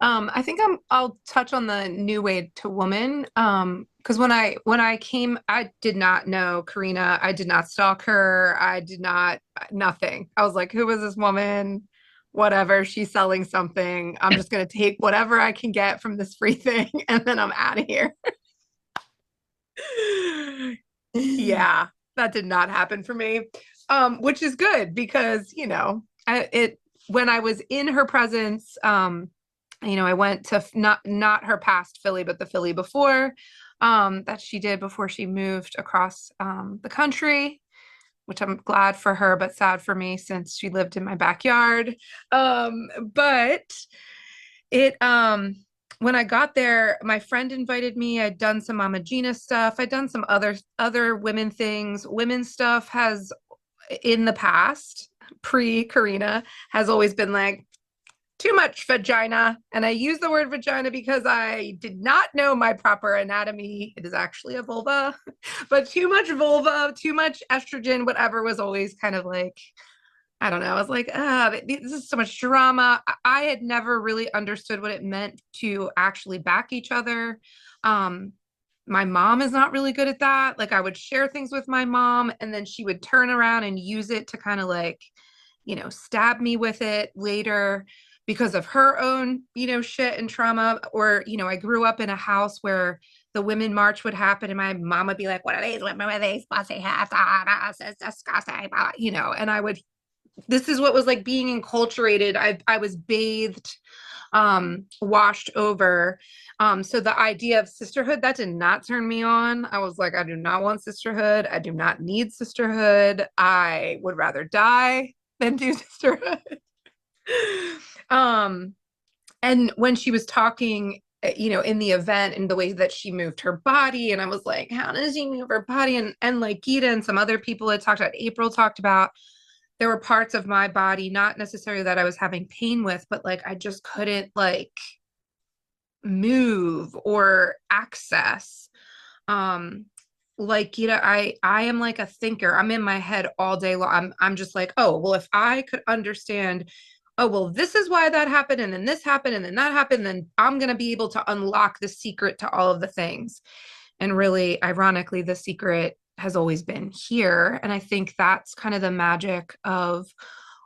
I think I'll touch on the new way to woman. Because when I came, I did not know Karina. I did not stalk her. I did not nothing. I was like, who is this woman? Whatever, she's selling something. I'm just gonna take whatever I can get from this free thing, and then I'm out of here. Yeah, that did not happen for me. Which is good because, it when I was in her presence, I went to not her past Philly, but the Philly before, that she did before she moved across the country, which I'm glad for her, but sad for me since she lived in my backyard. But it when I got there, my friend invited me. I'd done some Mama Gina stuff. I'd done some other women things. Women stuff has in the past, pre Karina, has always been like too much vagina. And I use the word vagina because I did not know my proper anatomy. It is actually a vulva, but too much vulva, too much estrogen, whatever was always kind of like, I don't know. I was like, this is so much drama. I had never really understood what it meant to actually back each other. Um, my mom is not really good at that. Like, I would share things with my mom, and then she would turn around and use it to kind of like, stab me with it later because of her own, shit and trauma. Or, I grew up in a house where the women march would happen and my mom would be like, what are these women with these pussy hats? Ah, this is disgusting. And I would this is what was like being enculturated. I was bathed, washed over. So the idea of sisterhood, that did not turn me on. I was like, I do not want sisterhood. I do not need sisterhood. I would rather die than do sisterhood. um, and when she was talking, in the event and the way that she moved her body, and I was like, how does she move her body? And like Gita and some other people had talked about, April talked about, there were parts of my body, not necessarily that I was having pain with, but like I just couldn't like move or access. Um, like Gita, I am like a thinker. I'm in my head all day long. I'm just like, oh, well, if I could understand, oh, well, this is why that happened, and then this happened, and then that happened, then I'm gonna be able to unlock the secret to all of the things. And really, ironically, the secret has always been here. And I think that's kind of the magic of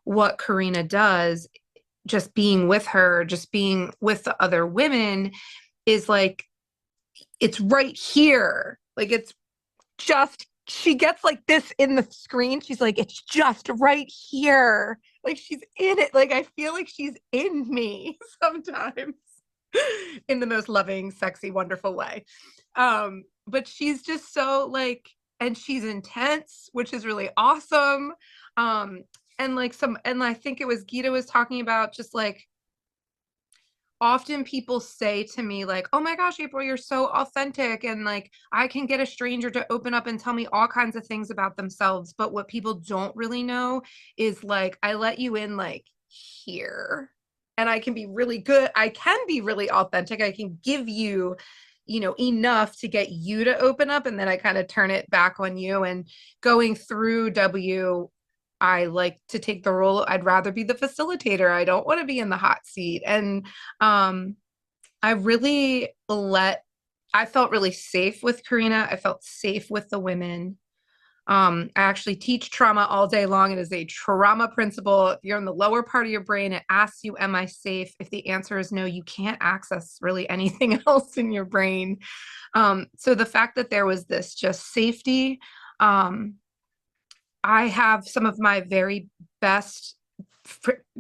what Karina does, just being with her, just being with the other women, is like, it's right here. Like, it's just, she gets like this in the screen. She's like, it's just right here. Like, she's in it. Like, I feel like she's in me sometimes in the most loving, sexy, wonderful way. But she's just so like, and she's intense, which is really awesome. Um, and I think it was Gita was talking about just like, often people say to me like, oh my gosh, April, you're so authentic, and like I can get a stranger to open up and tell me all kinds of things about themselves, but what people don't really know is like, I let you in like here, and I can be really good, I can be really authentic, I can give you, enough to get you to open up, and then I kind of turn it back on you. And going through W, I like to take the role. I'd rather be the facilitator. I don't want to be in the hot seat. And um, I really I felt really safe with Karina. I felt safe with the women. I actually teach trauma all day long. It is a trauma principle. If you're in the lower part of your brain, it asks you, am I safe? If the answer is no, you can't access really anything else in your brain. So the fact that there was this just safety, um, I have some of my very best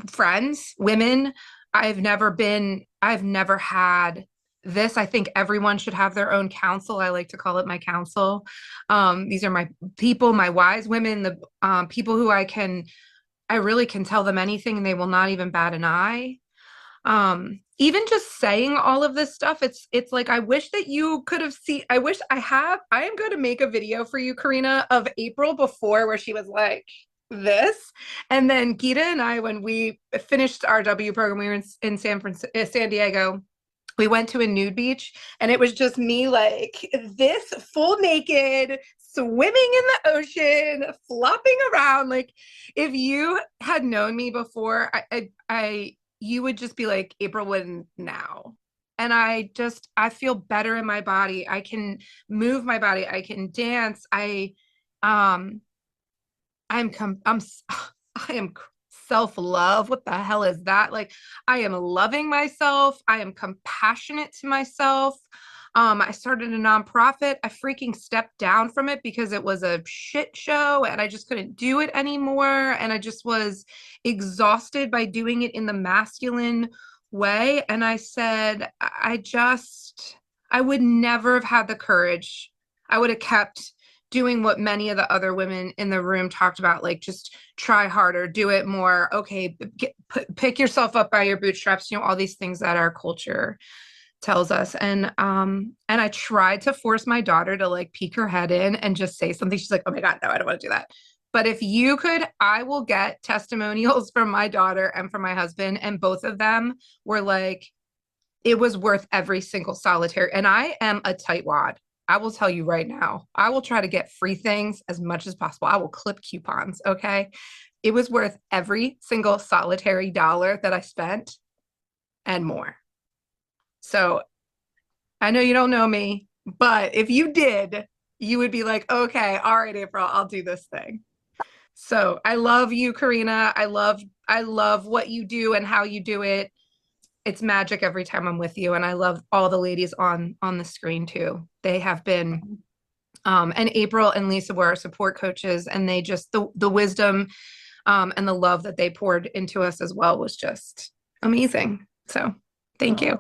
friends, women. I've never had this. I think everyone should have their own council. I like to call it my council. These are my people, my wise women, the people who I really can tell them anything and they will not even bat an eye. Even just saying all of this stuff, it's like, I wish that you could have seen, I am going to make a video for you, Karina, of April before, where she was like this. And then Gita and I, when we finished our W program, we were in San Diego, we went to a nude beach, and it was just me like this, full naked, swimming in the ocean, flopping around. Like, if you had known me before, I you would just be like, April Wooden now. And I feel better in my body. I can move my body. I can dance. Um, I'm, I am self-love. What the hell is that? Like, I am loving myself. I am compassionate to myself. I started a nonprofit. I freaking stepped down from it because it was a shit show and I just couldn't do it anymore. And I just was exhausted by doing it in the masculine way. And I said, I would never have had the courage. I would have kept doing what many of the other women in the room talked about, like just try harder, do it more. Okay, pick yourself up by your bootstraps, all these things that our culture tells us. And I tried to force my daughter to like peek her head in and just say something. She's like, oh my God, no, I don't want to do that. But if you could, I will get testimonials from my daughter and from my husband, and both of them were like, it was worth every single solitary. And I am a tightwad. I will tell you right now, I will try to get free things as much as possible. I will clip coupons. Okay. It was worth every single solitary dollar that I spent and more. So I know you don't know me, but if you did, you would be like, okay, all right, April, I'll do this thing. So I love you, Karina. I love what you do and how you do it. It's magic every time I'm with you. And I love all the ladies on the screen too. They have been and April and Lisa were our support coaches, and they just the wisdom and the love that they poured into us as well was just amazing. So thank Oh, you.